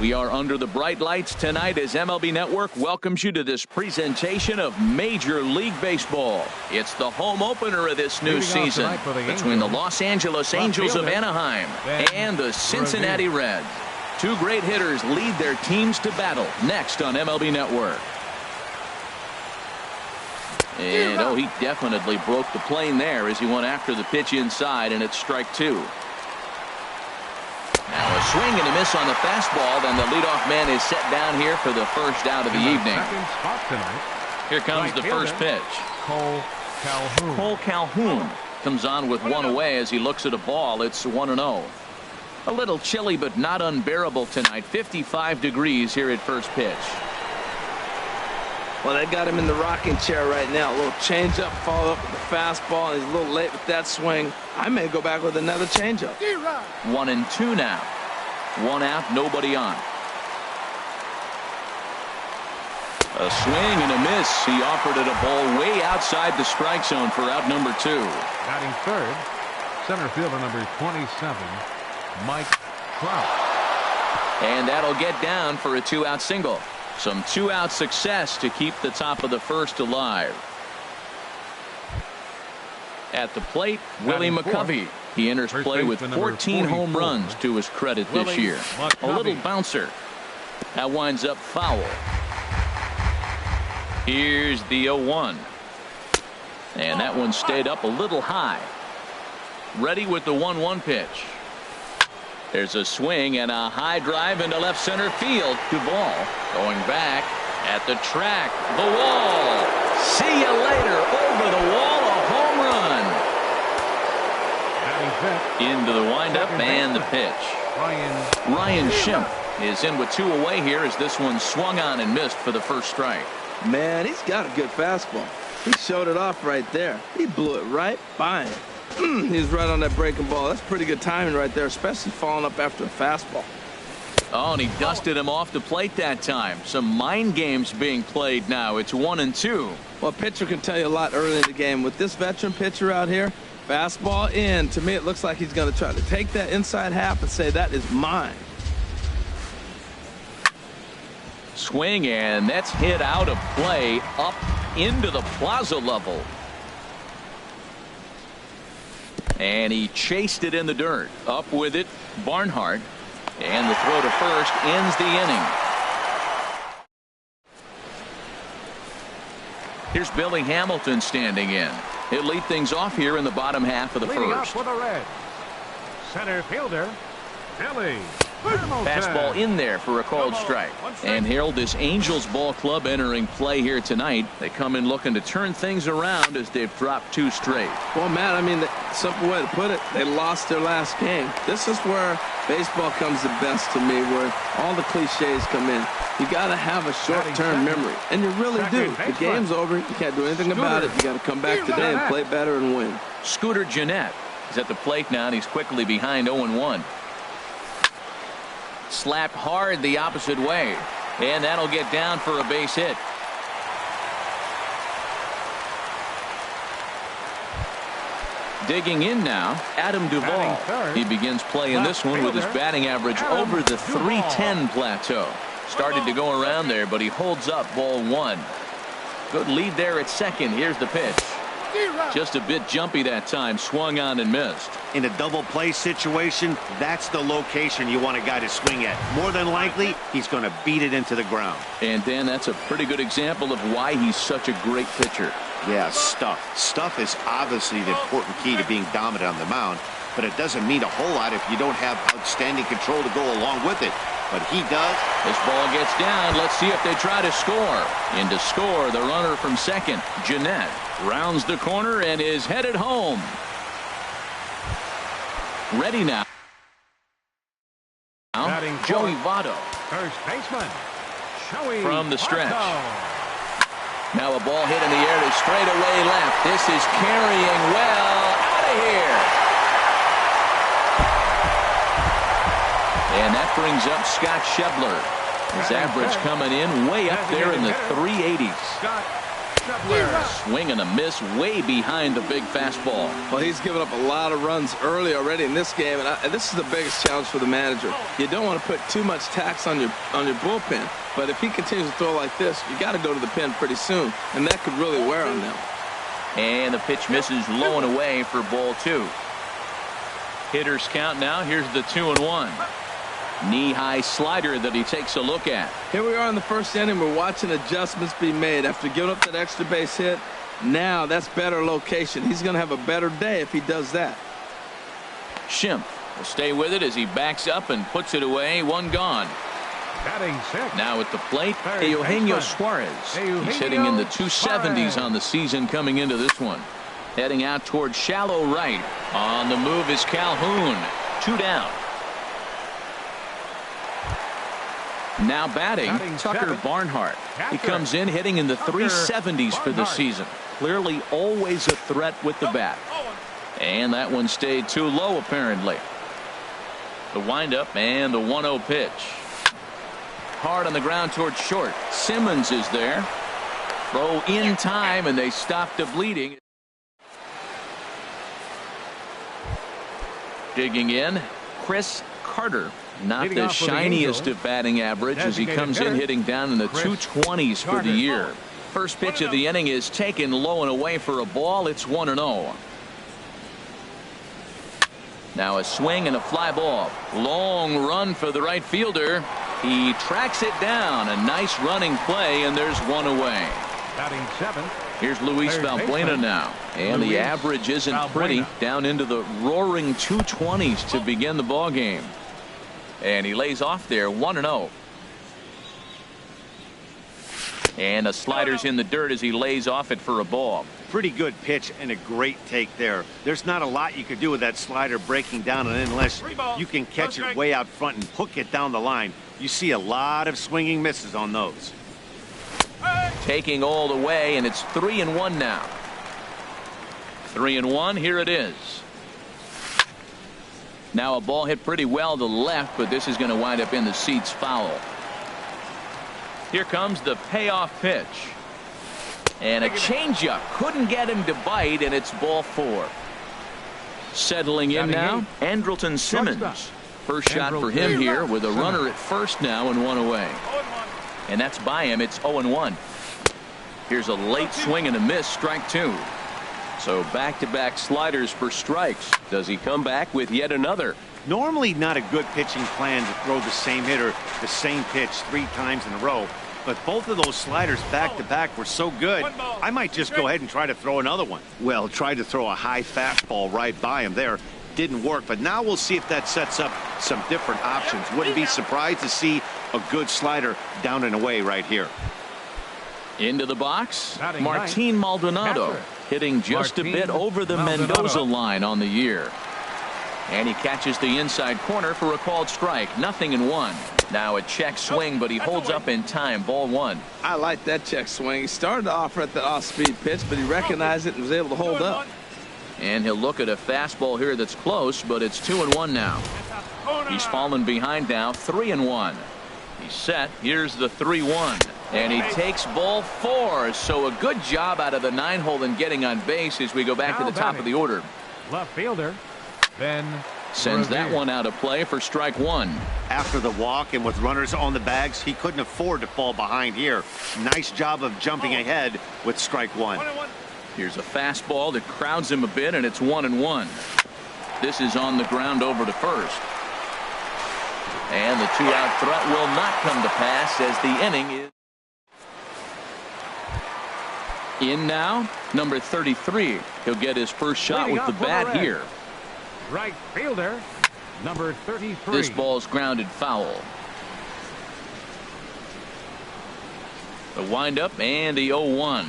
We are under the bright lights tonight as MLB Network welcomes you to this presentation of Major League Baseball. It's the home opener of this new season between the Los Angeles Angels of Anaheim and the Cincinnati Reds. Two great hitters lead their teams to battle next on MLB Network. And oh, he definitely broke the plane there as he went after the pitch inside, and it's strike two. Now a swing and a miss on the fastball. Then the leadoff man is set down here for the first out of the evening. Here comes the first pitch. Cole Calhoun comes on with one away as he looks at a ball. It's 1-0. A little chilly but not unbearable tonight. 55 degrees here at first pitch. Well, they got him in the rocking chair right now. A little changeup, followed up with the fastball, and he's a little late with that swing. I may go back with another changeup. 1-2 now. One out, nobody on. A swing and a miss. He offered it a ball way outside the strike zone for out number 2. Batting third, center fielder number 27, Mike Trout. And that'll get down for a 2-out single. Some 2-out success to keep the top of the first alive. At the plate, Willie McCovey. He enters play with 14 home runs to his credit this year. A little bouncer. That winds up foul. Here's the 0-1. And that one stayed up a little high. Ready with the 1-1 pitch. There's a swing and a high drive into left center field. Duvall going back at the track. The wall. See you later. Over the wall. A home run. Into the windup and the pitch. Ryan Schimpf is in with 2 away here as this one swung on and missed for the first strike. Man, he's got a good fastball. He showed it off right there. He blew it right by him. He's right on that breaking ball. That's pretty good timing right there, especially following up after a fastball. Oh, and he dusted him off the plate that time. Some mind games being played now. It's 1-2. Well, a pitcher can tell you a lot early in the game. With this veteran pitcher out here, fastball in. To me, it looks like he's going to try to take that inside half and say, that is mine. Swing, and that's hit out of play up into the plaza level. And he chased it in the dirt. Up with it, Barnhart. And the throw to first ends the inning. Here's Billy Hamilton standing in. He'll lead things off here in the bottom half of the Leading first. up for the Reds, center fielder, Billy. Fastball in there for a called strike. And Harold, this Angels ball club entering play here tonight. They come in looking to turn things around as they've dropped 2 straight. Well, Matt, I mean, the simple way to put it, they lost their last game. This is where baseball comes the best to me, where all the cliches come in. You got to have a short-term memory, and you really do. The game's over. You can't do anything about it. You got to come back today and play better and win. Scooter Gennett is at the plate now, and he's quickly behind 0-1. Slapped hard the opposite way, and that'll get down for a base hit. Digging in now, Adam Duvall. He begins playing this one with his batting average over the .310 plateau. Started to go around there, but he holds up ball 1. Good lead there at second. Here's the pitch. Just a bit jumpy that time. Swung on and missed. In a double play situation, that's the location you want a guy to swing at. More than likely, he's going to beat it into the ground. And Dan, that's a pretty good example of why he's such a great pitcher. Yeah, stuff. Stuff is obviously the important key to being dominant on the mound, but it doesn't mean a whole lot if you don't have outstanding control to go along with it. But he does. This ball gets down. Let's see if they try to score. In to score, the runner from second, Gennett, rounds the corner and is headed home. Ready now. Joey Votto. First baseman, Joey from the stretch. Votto. Now a ball hit in the air to straightaway left. This is carrying well out of here. And that brings up Scott Schebler. His average coming in way up there in the 380s. Swing and a miss way behind the big fastball. Well, he's given up a lot of runs early already in this game, and this is the biggest challenge for the manager. You don't want to put too much tax on your bullpen, but if he continues to throw like this, you got to go to the pen pretty soon, and that could really wear on them. And the pitch misses low and away for ball 2. Hitters count now. Here's the 2-1. Knee-high slider that he takes a look at. Here we are in the first inning. We're watching adjustments be made after giving up that extra base hit. Now that's better location. He's going to have a better day if he does that. Schimpf will stay with it as he backs up and puts it away. One gone. Batting 6. Now at the plate, Eugenio Suarez. He's hitting in the 270s on the season coming into this one. Heading out towards shallow right. On the move is Calhoun. 2 down. Now batting Tucker Barnhart. He comes in hitting in the 370s for the season. Clearly always a threat with the bat. And that one stayed too low apparently. The windup and the 1-0 pitch. Hard on the ground towards short. Simmons is there. Throw in time and they stop the bleeding. Digging in, Chris Carter. Not the shiniest of batting average as he comes in hitting down in the 220s for the year. First pitch of the inning is taken low and away for a ball. It's 1-0. Now a swing and a fly ball. Long run for the right fielder. He tracks it down. A nice running play, and there's one away. Batting 7. Here's Luis Valbuena now. And the average isn't pretty. Down into the roaring 220s to begin the ball game. And he lays off there. 1-0. And the slider's in the dirt as he lays off it for a ball. Pretty good pitch and a great take there. There's not a lot you could do with that slider breaking down, and unless you can catch it way out front and hook it down the line, you see a lot of swinging misses on those. Taking all the way, and it's 3-1 now. 3-1. Here it is. Now a ball hit pretty well to the left, but this is going to wind up in the seats foul. Here comes the payoff pitch. And a changeup couldn't get him to bite, and it's ball 4. Settling in now, Andrelton Simmons. First shot for him here with a runner at first now and 1 away. And that's by him. It's 0-1. Here's a late swing and a miss. Strike 2. So back-to-back sliders for strikes. Does he come back with yet another? Normally not a good pitching plan to throw the same hitter the same pitch 3 times in a row. But both of those sliders back-to-back were so good, I might just go ahead and try to throw another one. Well, tried to throw a high fastball right by him there. Didn't work, but now we'll see if that sets up some different options. Wouldn't be surprised to see a good slider down and away right here. Into the box, Martin Maldonado. Hitting just a bit over the Mendoza line on the year. And he catches the inside corner for a called strike. 0-1. Now a check swing, but he holds up in time. Ball 1. I like that check swing. He started off at the off-speed pitch, but he recognized it and was able to hold up. And he'll look at a fastball here that's close, but it's 2-1 now. He's fallen behind now. 3-1. He's set. Here's the 3-1. And he takes ball 4. So a good job out of the 9-hole in getting on base as we go back to the top of the order. Left fielder, Ben sends that one out of play for strike 1. After the walk and with runners on the bags, he couldn't afford to fall behind here. Nice job of jumping ahead with strike 1. Here's a fastball that crowds him a bit, and it's 1-1. This is on the ground over to first. And the 2-out threat will not come to pass as the inning is in now. Number 33. He'll get his first shot with the bat here. Right fielder, number 33. This ball's grounded foul. The windup and the 0-1.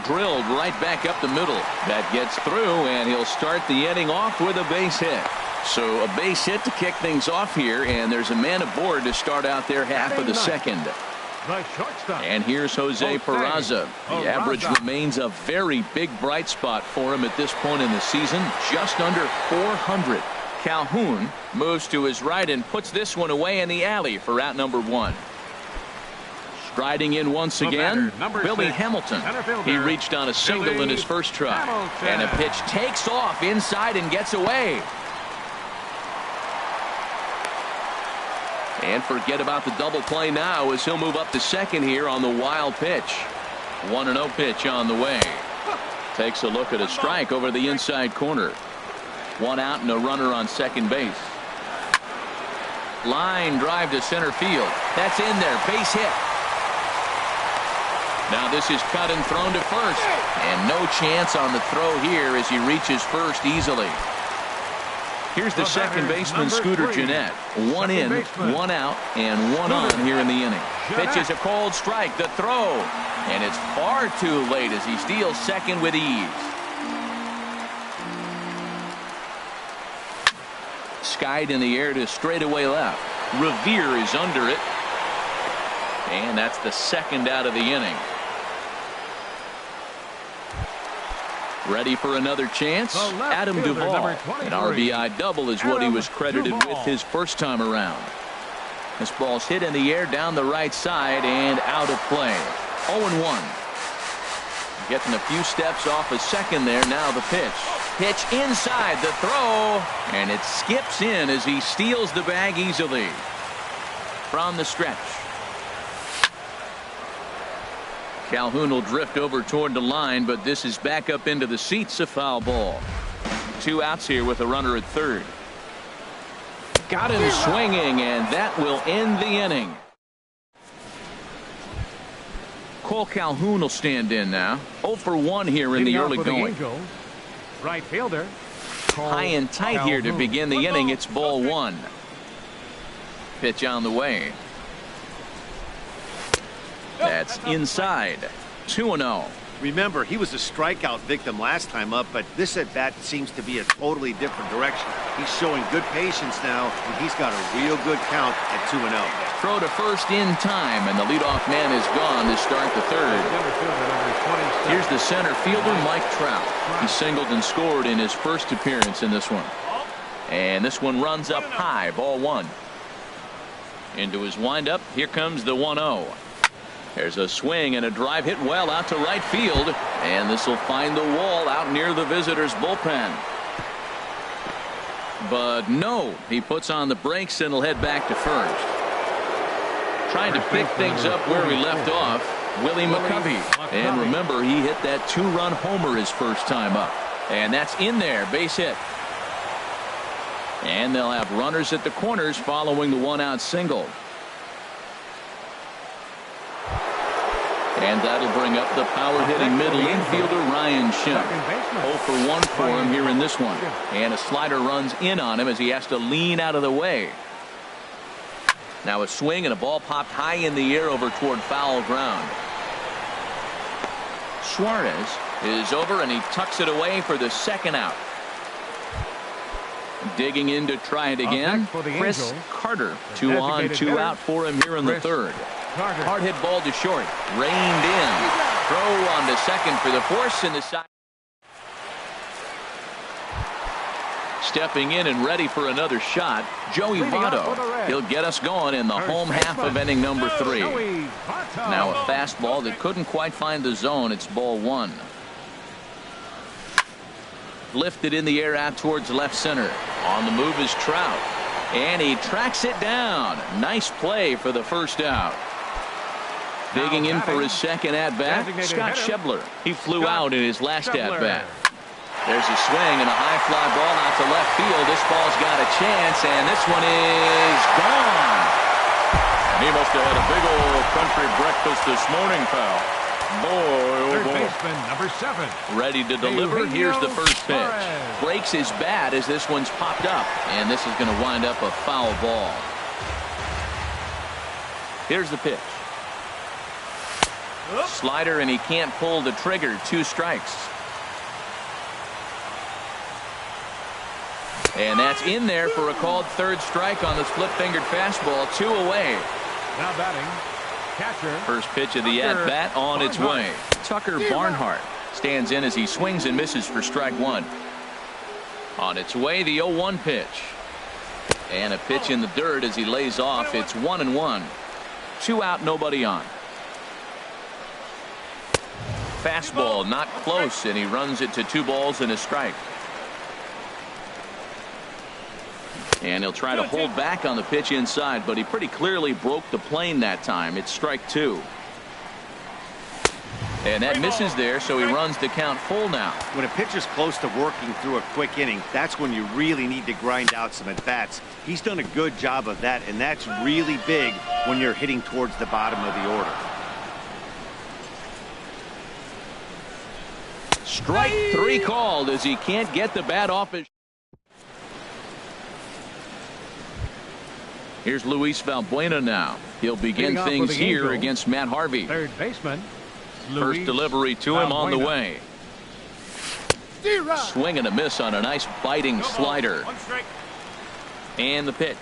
Drilled right back up the middle. That gets through, and he'll start the inning off with a base hit. So a base hit to kick things off here, and there's a man aboard to start out their half of the second. The shortstop. And here's Jose Peraza. The average remains a very big bright spot for him at this point in the season, just under 400. Calhoun moves to his right and puts this one away in the alley for out number 1. Striding in once again, Billy Hamilton. He reached on a single in his first try. And a pitch takes off inside and gets away. And forget about the double play now as he'll move up to second here on the wild pitch. 1-0 pitch on the way. Takes a look at a strike over the inside corner. 1 out and a runner on second base. Line drive to center field. That's in there. Base hit. Now this is cut and thrown to first. And no chance on the throw here as he reaches first easily. Here's the second baseman, Scooter Gennett. 1 in, 1 out, and 1 on here in the inning. Pitches a cold strike. The throw. And it's far too late as he steals second with ease. Skied in the air to straightaway left. Revere is under it. And that's the second out of the inning. Ready for another chance? Adam Duvall. An RBI double is what he was credited with his first time around. This ball's hit in the air down the right side and out of play. 0-1. Getting a few steps off a second there. Now the pitch. Pitch inside, the throw, and it skips in as he steals the bag easily. From the stretch. Calhoun will drift over toward the line, but this is back up into the seats, a foul ball. 2 outs here with a runner at third. Got him swinging, and that will end the inning. Cole Calhoun will stand in now. 0 for 1 here in the early going. Right fielder. High and tight here to begin the inning. It's ball 1. Pitch on the way. That's inside. 2-0. Remember, he was a strikeout victim last time up, but this at bat seems to be a totally different direction. He's showing good patience now, and he's got a real good count at 2-0. Throw to first in time, and the leadoff man is gone to start the third. Here's the center fielder, Mike Trout. He singled and scored in his first appearance in this one. And this one runs up high, ball 1. Into his windup, here comes the 1-0. There's a swing and a drive hit well out to right field, and this will find the wall out near the visitors' bullpen. But no, he puts on the brakes and will head back to first. Trying to pick things up where we left off, Willie McCovey. And remember, he hit that 2-run homer his first time up. And that's in there, base hit. And they'll have runners at the corners following the 1-out single. And that'll bring up the power-hitting middle infielder, Ryan Schimpf. 0 for 1 for him here in this one. And a slider runs in on him as he has to lean out of the way. Now a swing and a ball popped high in the air over toward foul ground. Suarez is over and he tucks it away for the second out. Digging in to try it again. Chris Carter. 2 on, 2 out for him here in the third. Hard hit ball to short. Reined in. Throw on to second for the force in the side. Stepping in and ready for another shot, Joey Votto. He'll get us going in the home half of inning number 3. Now a fastball that couldn't quite find the zone. It's ball 1. Lifted in the air out towards left center. On the move is Trout. And he tracks it down. Nice play for the first out. Digging in for his second at-bat, Scott Schebler. He flew out in his last at-bat. There's a swing and a high fly ball out to left field. This ball's got a chance, and this one is gone. And he must have had a big old country breakfast this morning, pal. Boy, oh boy. Third baseman, number 7. Ready to deliver. Here's the first pitch. Breaks his bat as this one's popped up, and this is going to wind up a foul ball. Here's the pitch. Slider, and he can't pull the trigger. 2 strikes. And that's in there for a called third strike on the split-fingered fastball. 2 away. Now batting, catcher. First pitch of the at-bat on its way. Tucker Barnhart stands in as he swings and misses for strike 1. On its way, the 0-1 pitch. And a pitch in the dirt as he lays off. It's 1-1. 2 out, nobody on. fastball not close, and he runs it to 2 balls and a strike. And he'll try to hold back on the pitch inside, but he pretty clearly broke the plane that time. It's strike 2. And that misses there, so he runs the count full now. When a pitcher's close to working through a quick inning, that's when you really need to grind out some at-bats. He's done a good job of that, and that's really big when you're hitting towards the bottom of the order. Strike 3 called as he can't get the bat off his. Here's Luis Valbuena now. He'll begin things here against Matt Harvey. Third baseman. First delivery to him on the way. Swing and a miss on a nice biting slider. And the pitch.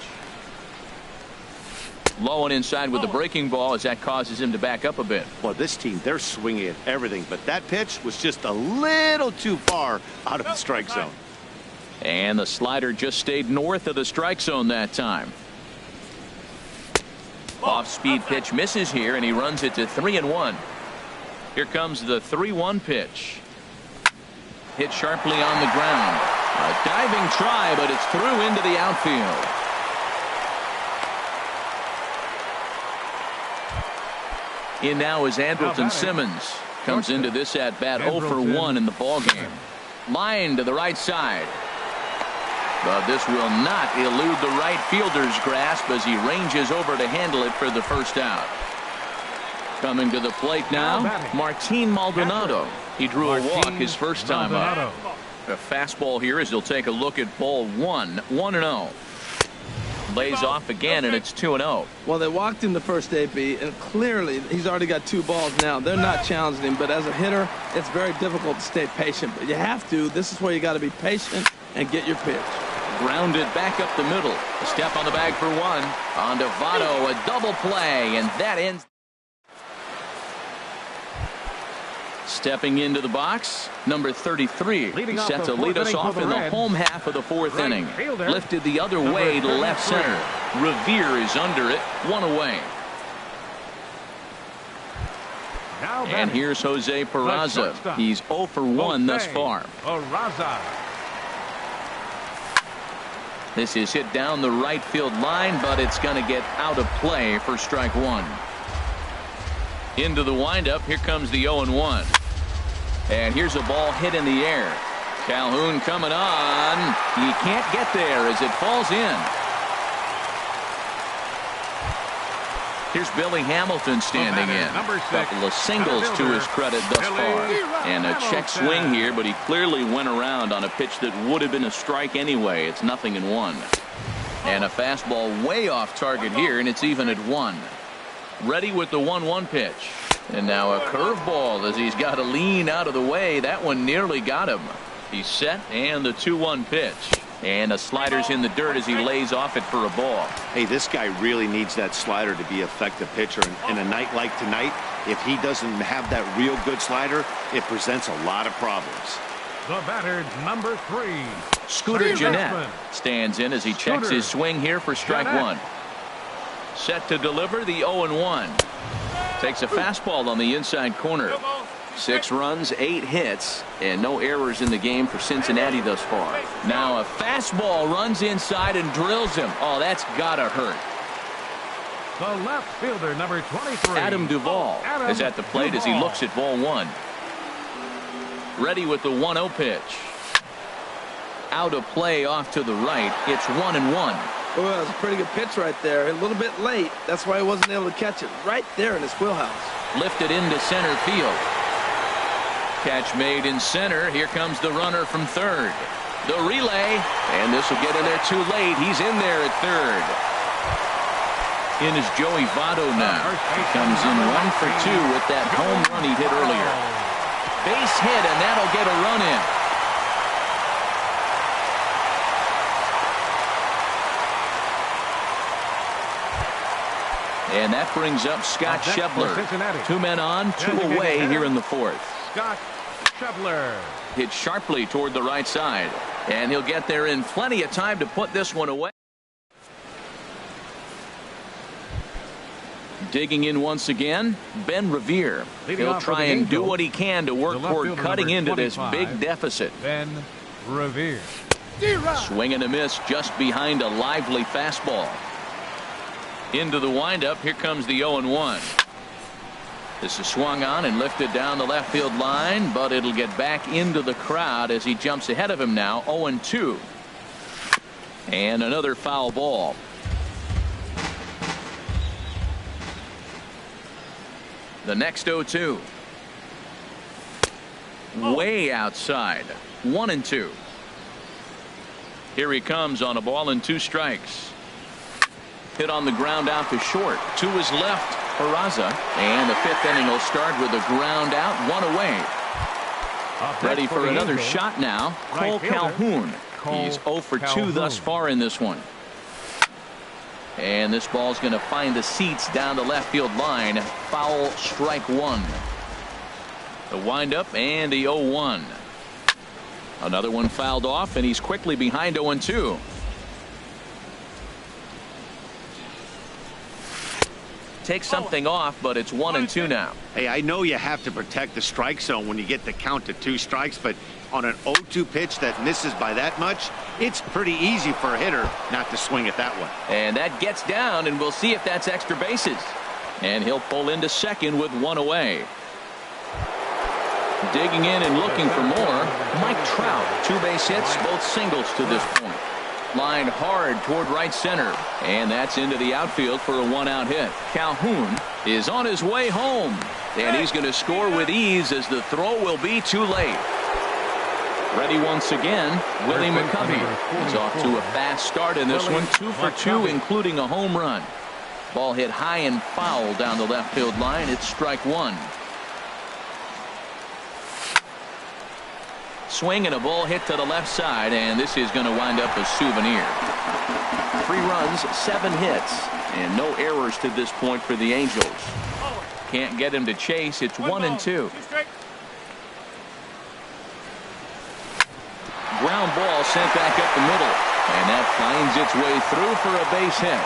Low and inside with the breaking ball as that causes him to back up a bit. Well, this team, they're swinging at everything, but that pitch was just a little too far out of the strike zone. And the slider just stayed north of the strike zone that time. Off-speed pitch misses here, and he runs it to 3-1. Here comes the 3-1 pitch. Hit sharply on the ground. A diving try, but it's through into the outfield. In now is Andrelton Simmons. Comes into this at-bat 0 for 1 in the ballgame. Line to the right side. But this will not elude the right fielder's grasp as he ranges over to handle it for the first out. Coming to the plate now, Martin Maldonado. He drew a walk his first time up. A fastball here as he'll take a look at ball 1. 1-0. Lays off again, and it's 2-0. Well, they walked him the first AB, and clearly he's already got 2 balls now. They're not challenging him, but as a hitter, it's very difficult to stay patient. But you have to. This is where you got to be patient and get your pitch. Grounded back up the middle. A step on the bag for 1. On to Votto, a double play, and that ends. Stepping into the box, number 33. He's set to lead us off in the home half of the 4th inning. Lifted the other way to left center. Revere is under it, 1 away. And here's Jose Peraza. He's 0 for 1 thus far. This is hit down the right field line, but it's going to get out of play for strike 1. Into the windup, here comes the 0-1. And here's a ball hit in the air. Calhoun coming on. He can't get there as it falls in. Here's Billy Hamilton standing in. A couple of singles to his credit thus far. And a check swing here, but he clearly went around on a pitch that would have been a strike anyway. It's 0-1. And a fastball way off target here, and it's even at 1. Ready with the 1-1 pitch. And now a curveball as he's got to lean out of the way. That one nearly got him. He's set, and the 2-1 pitch. And a slider's in the dirt as he lays off it for a ball. Hey, this guy really needs that slider to be an effective pitcher. And a night like tonight, if he doesn't have that real good slider, it presents a lot of problems. The batter, number 3. Scooter Gennett stands in as he checks his swing here for strike 1. Set to deliver the 0-1. Takes a fastball on the inside corner. 6 runs, 8 hits, and no errors in the game for Cincinnati thus far. Now a fastball runs inside and drills him. Oh, that's gotta hurt. The left fielder, number 23. Adam Duvall is at the plate as he looks at ball 1. Ready with the 1-0 pitch. Out of play off to the right. It's 1-1. Oh, that was a pretty good pitch right there. A little bit late. That's why he wasn't able to catch it. Right there in his wheelhouse. Lifted into center field. Catch made in center. Here comes the runner from third. The relay. And this will get in there too late. He's in there at third. In is Joey Votto now. He comes in 1 for 2 with that home run he hit earlier. Base hit, and that'll get a run in. And that brings up Scott Schebler. 2 men on, 2 away here in the 4th. Scott Schebler. Hit sharply toward the right side. And he'll get there in plenty of time to put this one away. Digging in once again, Ben Revere. He'll try and do what he can to work toward cutting into this big deficit. Ben Revere. Swing and a miss just behind a lively fastball. Into the windup. Here comes the 0-1. This is swung on and lifted down the left field line, but it'll get back into the crowd as he jumps ahead of him now. 0-2. And another foul ball. The next 0-2. Way outside. 1-2. Here he comes on a ball and 2 strikes. Hit on the ground out to short. To his left, Peraza. And the 5th inning will start with a ground out, 1 away. Ready for another shot now. Cole Calhoun. He's 0 for 2 thus far in this one. And this ball's going to find the seats down the left field line. Foul, strike 1. The windup and the 0-1. Another one fouled off, and he's quickly behind 0-2. Takes something off, but it's 1-2 now. Hey, I know you have to protect the strike zone when you get the count to 2 strikes, but on an 0-2 pitch that misses by that much, it's pretty easy for a hitter not to swing at that one. And that gets down, and we'll see if that's extra bases. And he'll pull into second with 1 away. Digging in and looking for more, Mike Trout. 2 base hits, both singles to this point. Lined hard toward right center, and that's into the outfield for a 1-out hit. Calhoun is on his way home, and he's going to score with ease as the throw will be too late. Ready once again, Willie McCovey. He's off to a fast start in this one, 2 for 2, including a home run. Ball hit high and foul down the left field line. It's strike 1. Swing and a ball hit to the left side, and this is going to wind up a souvenir. 3 runs, 7 hits, and no errors to this point for the Angels. Can't get him to chase. It's 1-2. Ground ball sent back up the middle, and that finds its way through for a base hit.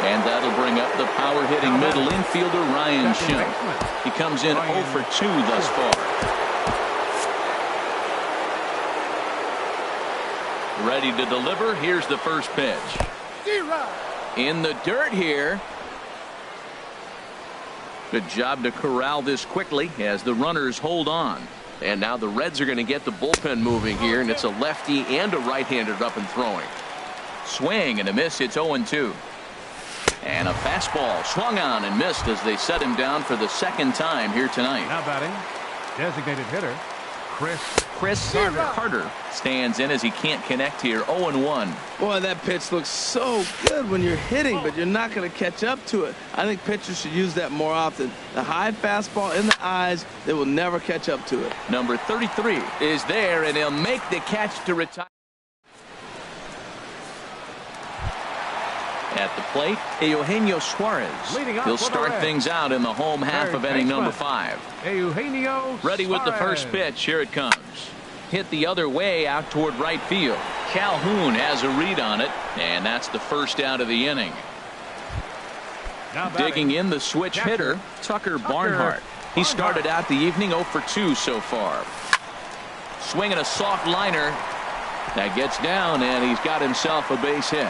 And that'll bring up the power-hitting middle infielder Ryan Schimpf. He comes in 0 for 2 thus far. Ready to deliver. Here's the first pitch. In the dirt here. Good job to corral this quickly as the runners hold on. And now the Reds are going to get the bullpen moving here, and it's a lefty and a right-hander up and throwing. Swing and a miss. It's 0-2. And a fastball swung on and missed as they set him down for the 2nd time here tonight. Now batting, designated hitter Chris Carter stands in as he can't connect here. 0-1. Boy, that pitch looks so good when you're hitting, but you're not going to catch up to it. I think pitchers should use that more often. The high fastball in the eyes, they will never catch up to it. Number 33 is there, and he'll make the catch to retire. At the plate, Eugenio Suarez. He'll start things out in the home half of inning number 5. Eugenio Ready with the first pitch. Here it comes. Hit the other way out toward right field. Calhoun has a read on it, and that's the first out of the inning. Digging in the switch hitter, Tucker Barnhart. He started out the evening 0 for 2 so far. Swinging a soft liner. That gets down, and he's got himself a base hit.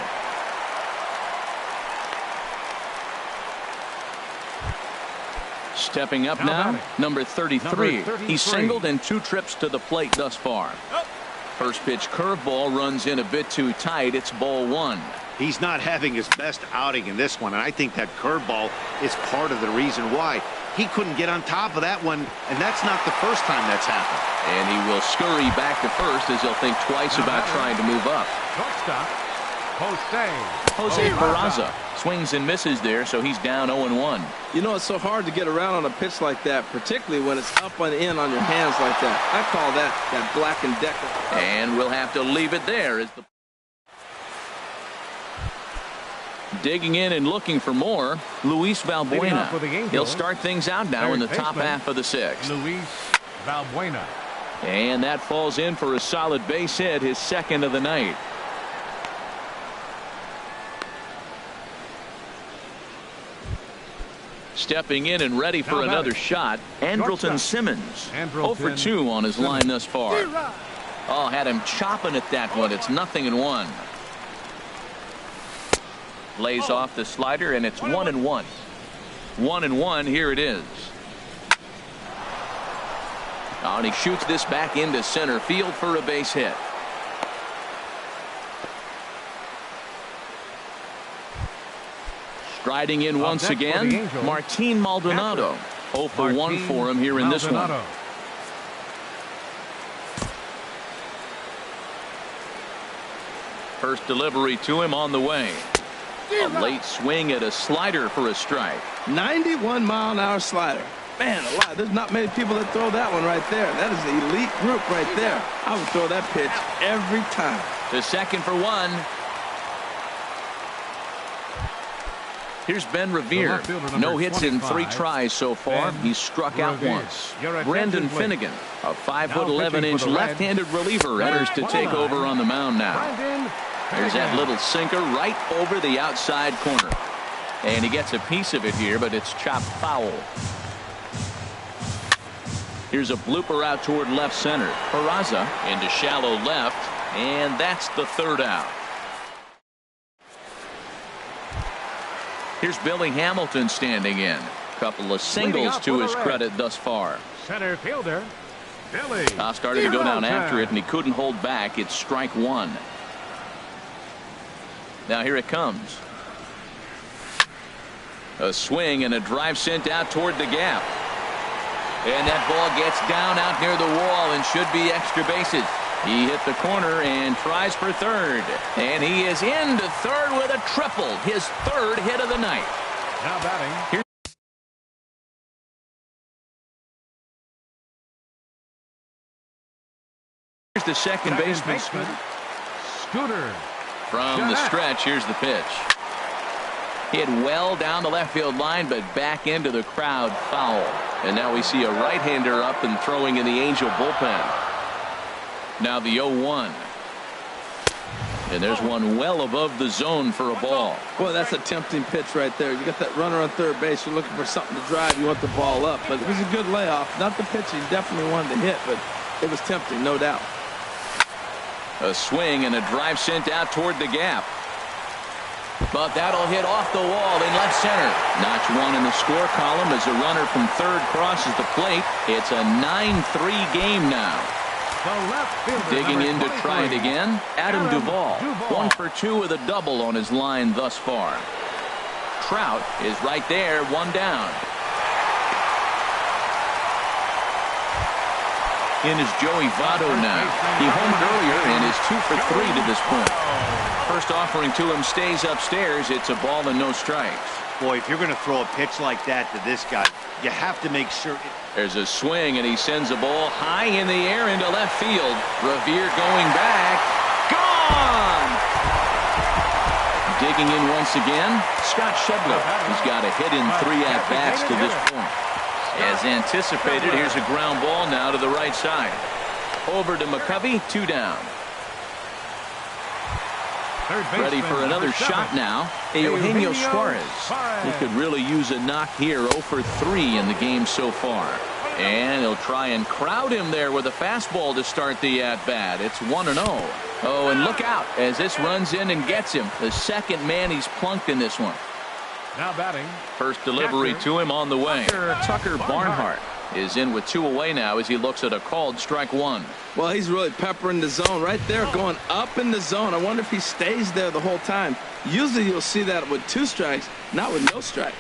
Stepping up now, number 33. He's singled in 2 trips to the plate thus far. First pitch curveball runs in a bit too tight. It's ball 1. He's not having his best outing in this one, and I think that curveball is part of the reason why. He couldn't get on top of that one, and that's not the first time that's happened. And he will scurry back to first as he'll think twice about trying to move up. Shortstop, Jose Peraza swings and misses there, so he's down 0-1. You know, it's so hard to get around on a pitch like that, particularly when it's up and in on your hands like that. I call that Black and Decker. And we'll have to leave it there as the digging in and looking for more, Luis Valbuena. He'll start things out now in the top half of the 6th. Luis Valbuena. And that falls in for a solid base hit, his 2nd of the night. Stepping in and ready for another shot, Andrelton Simmons. 0 for 2 on his line thus far. Oh, had him chopping at that one. It's 0-1. Lays off the slider, and it's 1-1. 1-1. Here it is. Oh, and he shoots this back into center field for a base hit. Striding in once again, Martin Maldonado. 0 for 1 for him here in this one. First delivery to him on the way. A late swing at a slider for a strike. 91-mile-an-hour slider. Man, alive. There's not many people that throw that one right there. That is the elite group right there. I would throw that pitch every time. To second for 1. Here's Ben Revere. No hits in 3 tries so far. He's struck out once. Brendan Finnegan, a 5'11" left-handed reliever, enters to take over on the mound now. There's that little sinker right over the outside corner. And he gets a piece of it here, but it's chopped foul. Here's a blooper out toward left center. Peraza into shallow left, and that's the 3rd out. Here's Billy Hamilton standing in. Couple of singles to his credit thus far. Center fielder, Billy. Started to go down after it, and he couldn't hold back. It's strike 1. Now here it comes. A swing and a drive sent out toward the gap. And that ball gets down out near the wall and should be extra bases. He hit the corner and tries for 3rd. And he is into 3rd with a triple. His 3rd hit of the night. Now batting. Here's the second baseman. Scooter. From the stretch, here's the pitch. Hit well down the left field line, but back into the crowd, foul. And now we see a right-hander up and throwing in the Angel bullpen. Now the 0-1. And there's one well above the zone for a ball. Boy, that's a tempting pitch right there. You got that runner on 3rd base. You're looking for something to drive. You want the ball up. But it was a good layoff. Not the pitch he definitely wanted to hit, but it was tempting, no doubt. A swing and a drive sent out toward the gap. But that'll hit off the wall in left center. Notch 1 in the score column as a runner from 3rd crosses the plate. It's a 9-3 game now. Digging in to try it again, Adam Duvall. 1 for 2 with a double on his line thus far. Trout is right there, 1 down. In is Joey Votto now. He homered earlier and is 2 for 3 to this point. First offering to him stays upstairs. It's a ball and no strikes. Boy, if you're going to throw a pitch like that to this guy, you have to make sure. There's a swing, and he sends a ball high in the air into left field. Revere going back. Gone! Digging in once again, Scott Shedler. He's got a hit in 3 at-bats to this point. As anticipated, here's a ground ball now to the right side. Over to McCovey, 2 down. Ready for another shot now. Eugenio Suarez. He could really use a knock here. 0 for 3 in the game so far. And he'll try and crowd him there with a fastball to start the at-bat. It's 1-0. Oh, and look out as this runs in and gets him. The second man he's plunked in this one. Now batting. First delivery to him on the way. Tucker Barnhart is in with 2 away now as he looks at a called strike 1. Well, he's really peppering the zone right there, going up in the zone. I wonder if he stays there the whole time. Usually you'll see that with 2 strikes, not with no strikes.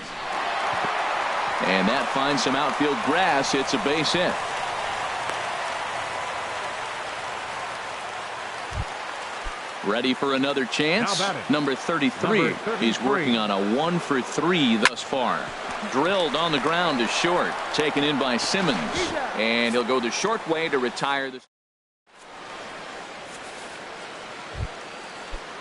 And that finds some outfield grass. It's a base hit. Ready for another chance. Number 33. He's working on a 1 for 3 thus far. Drilled on the ground to short. Taken in by Simmons. And he'll go the short way to retire this.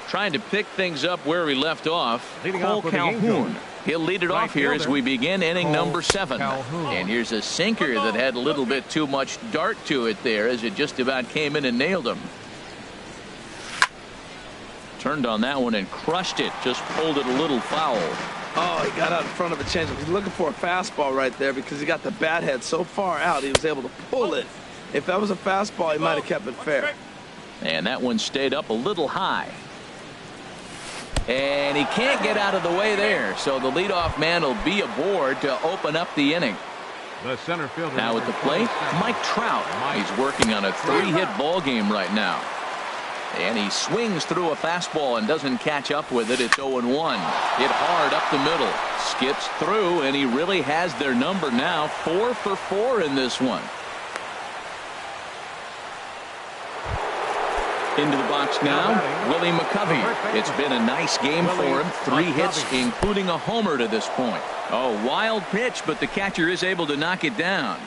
Trying to pick things up where we left off. Cole Calhoun. He'll lead it off here as we begin inning number 7. And here's a sinker that had a little bit too much dart to it there as it just about came in and nailed him. Turned on that one and crushed it. Just pulled it a little foul. Oh, he got out in front of a changeup. He's looking for a fastball right there because he got the bat head so far out he was able to pull it. If that was a fastball, he might have kept it fair. And that one stayed up a little high. And he can't get out of the way there, so the leadoff man will be aboard to open up the inning. The center fielder. Now at the plate, Mike Trout. He's working on a 3-hit ball game right now. And he swings through a fastball and doesn't catch up with it. It's 0-1. Hit hard up the middle. Skips through, and he really has their number now. 4 for 4 in this one. Into the box now, Willie McCovey. It's been a nice game for him. 3 hits, including a homer to this point. Oh, wild pitch, but the catcher is able to knock it down.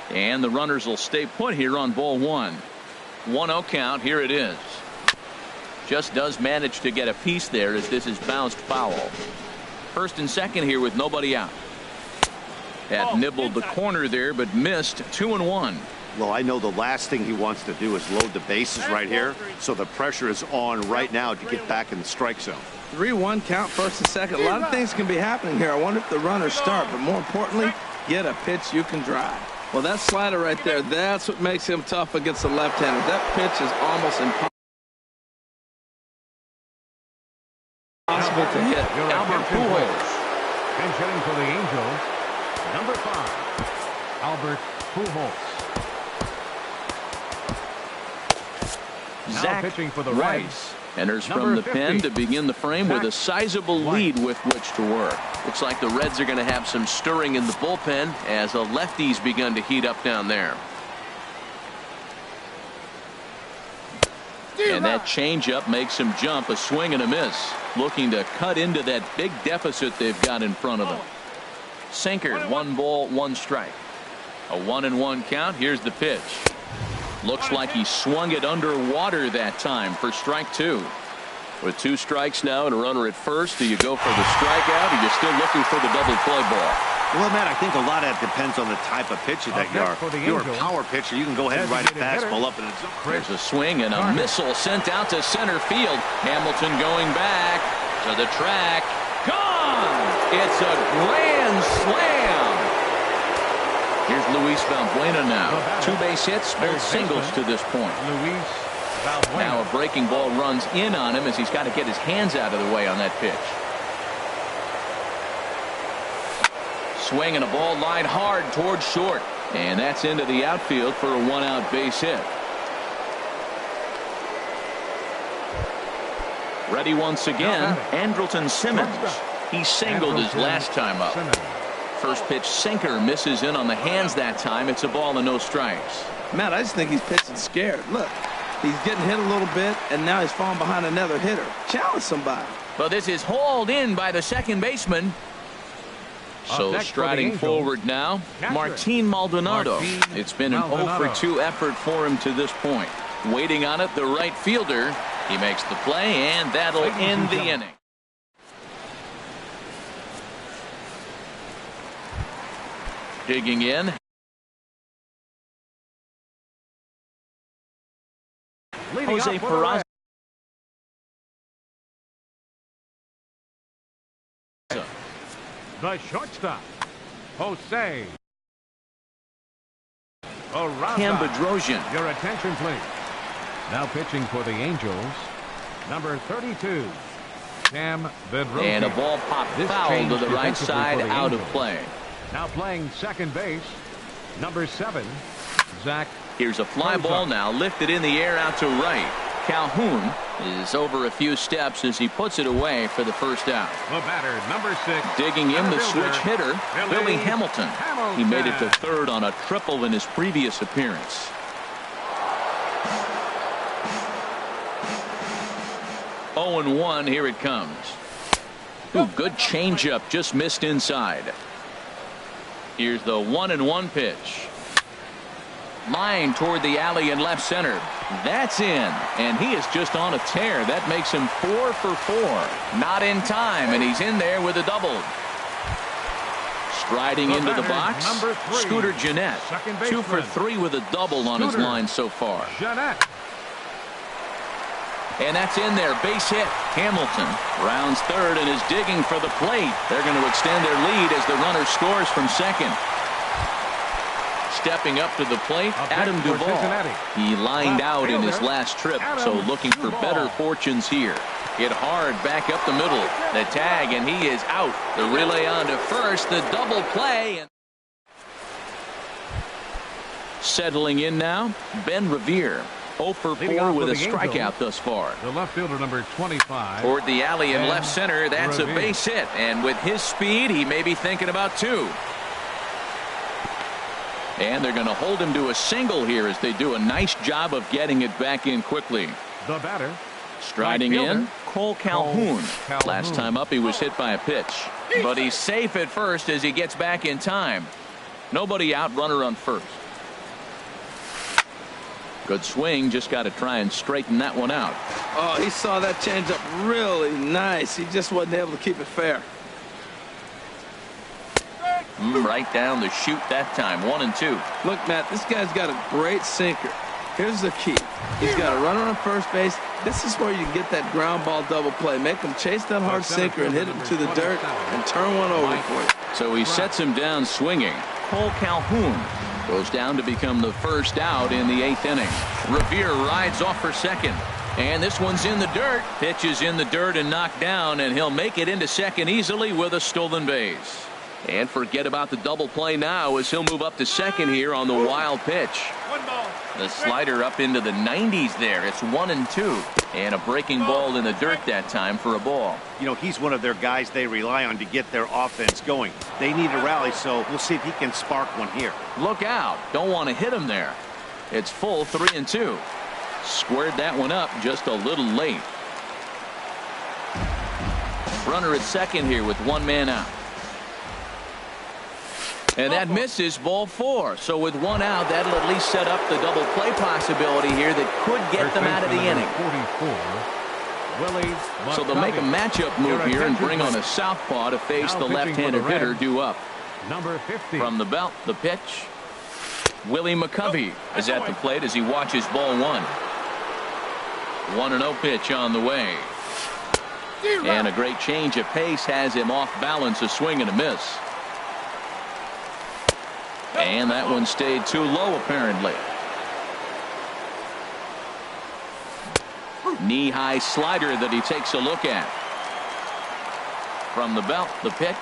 And the runners will stay put here on ball 1. 1-0 count. Here it is. Just does manage to get a piece there as this is bounced foul. First and second here with nobody out. That nibbled the corner there, but missed. 2-1. Well, I know the last thing he wants to do is load the bases right here, so the pressure is on right now to get back in the strike zone. 3-1 count, first and second. A lot of things can be happening here. I wonder if the runners start, but more importantly, get a pitch you can drive. Well, that slider right there, that's what makes him tough against the left-hander. That pitch is almost impossible to hit. Albert Pujols. Pinch hitting for the Angels, number 5, Albert Pujols. Zach pitching for the Rice enters from the pen to begin the frame with a sizable lead with which to work. Looks like the Reds are going to have some stirring in the bullpen as the lefties begun to heat up down there. And that changeup makes him jump. A swing and a miss. Looking to cut into that big deficit they've got in front of them. Sinker, 1 ball, 1 strike. A 1-1 count. Here's the pitch. Looks like he swung it underwater that time for strike 2. With 2 strikes now and a runner at first, do you go for the strikeout or are you still looking for the double play ball? Well, Matt, I think a lot of that depends on the type of pitcher that you are. If you're a power pitcher, you can go ahead and ride a fastball up in the zone. There's a swing and a missile sent out to center field. Hamilton going back to the track. Gone! It's a grand slam. Here's Luis Valbuena now. 2 base hits, both singles to this point. Now a breaking ball runs in on him as he's got to get his hands out of the way on that pitch. Swing and a ball lined hard towards short. And that's into the outfield for a 1-out base hit. Ready once again, Andrelton Simmons. He singled his last time up. First pitch sinker misses in on the hands that time. It's a ball and no strikes. Matt, I just think he's pitching scared. Look, he's getting hit a little bit, and now he's falling behind another hitter. Challenge somebody. Well, this is hauled in by the second baseman. So striding forward now, Martin Maldonado. It's been an 0-for-2 effort for him to this point. Waiting on it, the right fielder. He makes the play, and that'll end the inning. Digging in. Jose Peraza. The shortstop, Jose Peraza. Cam Bedrosian. Your attention, please. Now pitching for the Angels, number 32, Cam Bedrosian. And a ball popped foul to the right side, out of play. Now playing second base, number 7, Zach. Here's a fly ball now lifted in the air out to right. Calhoun is over a few steps as he puts it away for the first out. The batter, number 6. Digging in the switch hitter, Billy Hamilton. He made it to third on a triple in his previous appearance. Oh and 1, here it comes. Ooh, good changeup, just missed inside. Here's the 1-1 pitch. Line toward the alley in left center. That's in, and he is just on a tear. That makes him 4 for 4. Not in time, and he's in there with a double. Striding into the box, Scooter Gennett. 2 for 3 with a double on his line so far. And that's in there. Base hit. Hamilton rounds third and is digging for the plate. They're going to extend their lead as the runner scores from second. Stepping up to the plate, Adam Duvall. He lined out in his last trip, so looking for better fortunes here. Hit hard back up the middle. The tag, and he is out. The relay on to first. The double play. Settling in now, Ben Revere. 0 for 4 with a strikeout thus far. The left fielder, number 25. Toward the alley in left center. That's a base hit. And with his speed, he may be thinking about 2. And they're going to hold him to a single here as they do a nice job of getting it back in quickly. The batter. Striding in, Cole Calhoun. Last time up, he was hit by a pitch. But he's safe at first as he gets back in time. Nobody out, runner on first. Good swing, just got to try and straighten that one out. Oh, he saw that changeup really nice. He just wasn't able to keep it fair. Right down the chute that time, 1-2. Look, Matt, this guy's got a great sinker. Here's the key. He's got a runner on first base. This is where you can get that ground ball double play. Make him chase that hard sinker and hit it to the dirt and turn one over for you. So he sets him down swinging. Cole Calhoun goes down to become the first out in the 8th inning. Revere rides off for second. And this one's in the dirt. Pitch is in the dirt and knocked down, and he'll make it into second easily with a stolen base. And forget about the double play now as he'll move up to second here on the wild pitch. The slider up into the 90s there. It's 1-2. And a breaking ball in the dirt that time for a ball. You know, he's one of their guys they rely on to get their offense going. They need a rally, so we'll see if he can spark one here. Look out. Don't want to hit him there. It's full 3-2. Squared that one up just a little late. Runner at second here with 1 man out. And that misses, ball 4. So with 1 out, that'll at least set up the double play possibility here that could get them out of the inning. So they'll make a matchup move here and bring on a southpaw to face the left-handed hitter due up. Number 50. From the belt, the pitch. Willie McCovey is at the plate as he watches ball 1. 1-0 pitch on the way. And a great change of pace has him off balance, a swing and a miss. And that one stayed too low, apparently. Knee-high slider that he takes a look at. From the belt, the pitch.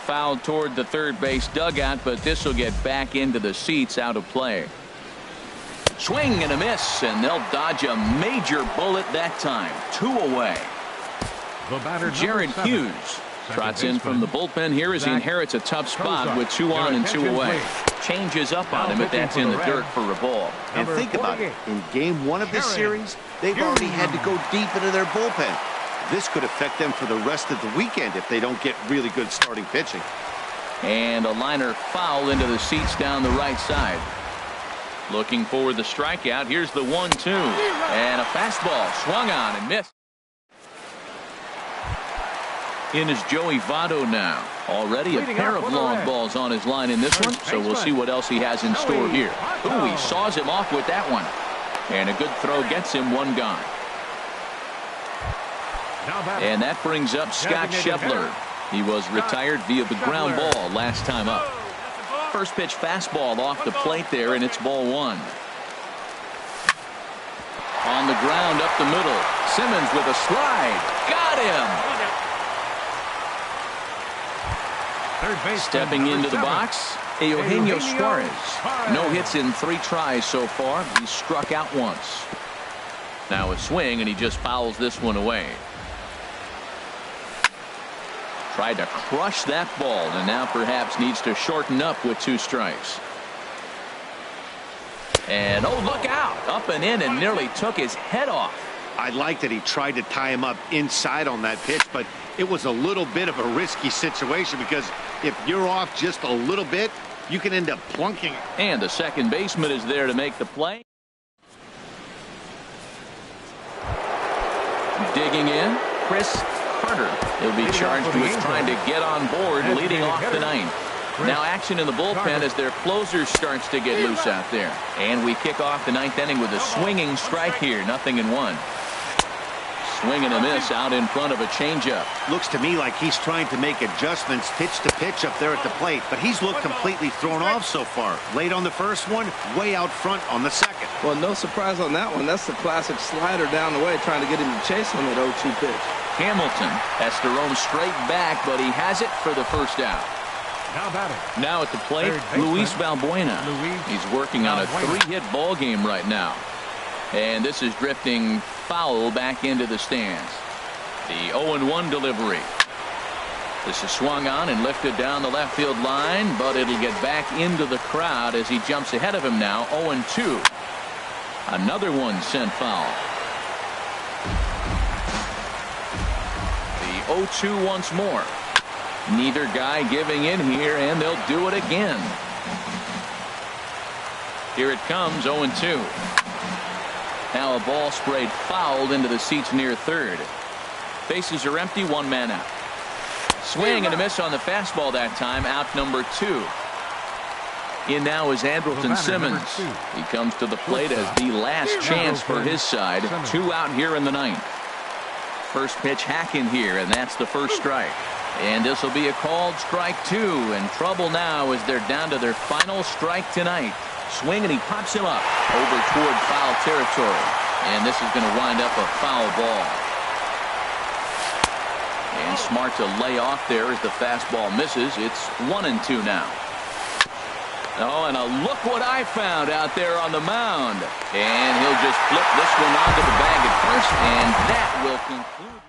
Fouled toward the third base dugout, but this will get back into the seats, out of play. Swing and a miss, and they'll dodge a major bullet that time. 2 away. Jared Hughes trots in from the bullpen here as he inherits a tough spot with 2 on and 2 away. Changes up on him, but that's in the dirt for a ball. And think about it. In game 1 of this series, they've already had to go deep into their bullpen. This could affect them for the rest of the weekend if they don't get really good starting pitching. And a liner foul into the seats down the right side. Looking for the strikeout. Here's the 1-2. And a fastball swung on and missed. In is Joey Votto now. Already a pair of long balls on his line in this one, so we'll see what else he has in store here. Ooh, he saws him off with that one. And a good throw gets him 1 gone. And that brings up Scott Schebler. He was retired via the ground ball last time up. First pitch fastball off the plate there, and it's ball 1. On the ground up the middle. Simmons with a slide. Got him. Stepping into the box, Eugenio Suarez. No hits in 3 tries so far. He struck out once. Now a swing, and he just fouls this one away. Tried to crush that ball, and now perhaps needs to shorten up with 2 strikes. And oh, look out! Up and in, and nearly took his head off. I like that he tried to tie him up inside on that pitch, but it was a little bit of a risky situation because if you're off just a little bit, you can end up plunking. And the second baseman is there to make the play. Digging in, Chris Carter. He'll be charged with trying to get on board leading off the 9th. Now action in the bullpen as their closer starts to get loose out there. And we kick off the ninth inning with a swinging strike here. 0-1. Swing and a miss out in front of a changeup. Looks to me like he's trying to make adjustments pitch to pitch up there at the plate, but he's looked completely thrown off so far. Late on the first one, way out front on the second. Well, no surprise on that one. That's the classic slider down the way, trying to get him to chase on that 0-2 pitch. Hamilton has to roam straight back, but he has it for the first out. Now batting. Now at the plate, Luis Valbuena. He's working on a 3-hit ball game right now. And this is drifting foul back into the stands. The 0-1 delivery. This is swung on and lifted down the left field line, but it'll get back into the crowd as he jumps ahead of him now. 0-2. Another one sent foul. The 0-2 once more. Neither guy giving in here, and they'll do it again. Here it comes. 0-2. Now a ball sprayed fouled into the seats near third. Bases are empty, 1 man out. Swing and a miss on the fastball that time. Out number 2. In now is Andrelton Simmons. He comes to the plate as the last chance for his side. 2 out here in the ninth. First pitch hack in here, and that's the first strike. And this will be a called strike 2. And trouble now as they're down to their final strike tonight. Swing and he pops him up over toward foul territory. And this is going to wind up a foul ball. And smart to lay off there as the fastball misses. It's 1-2 now. Oh, and a look what I found out there on the mound. And he'll just flip this one onto the bag at first, and that will conclude.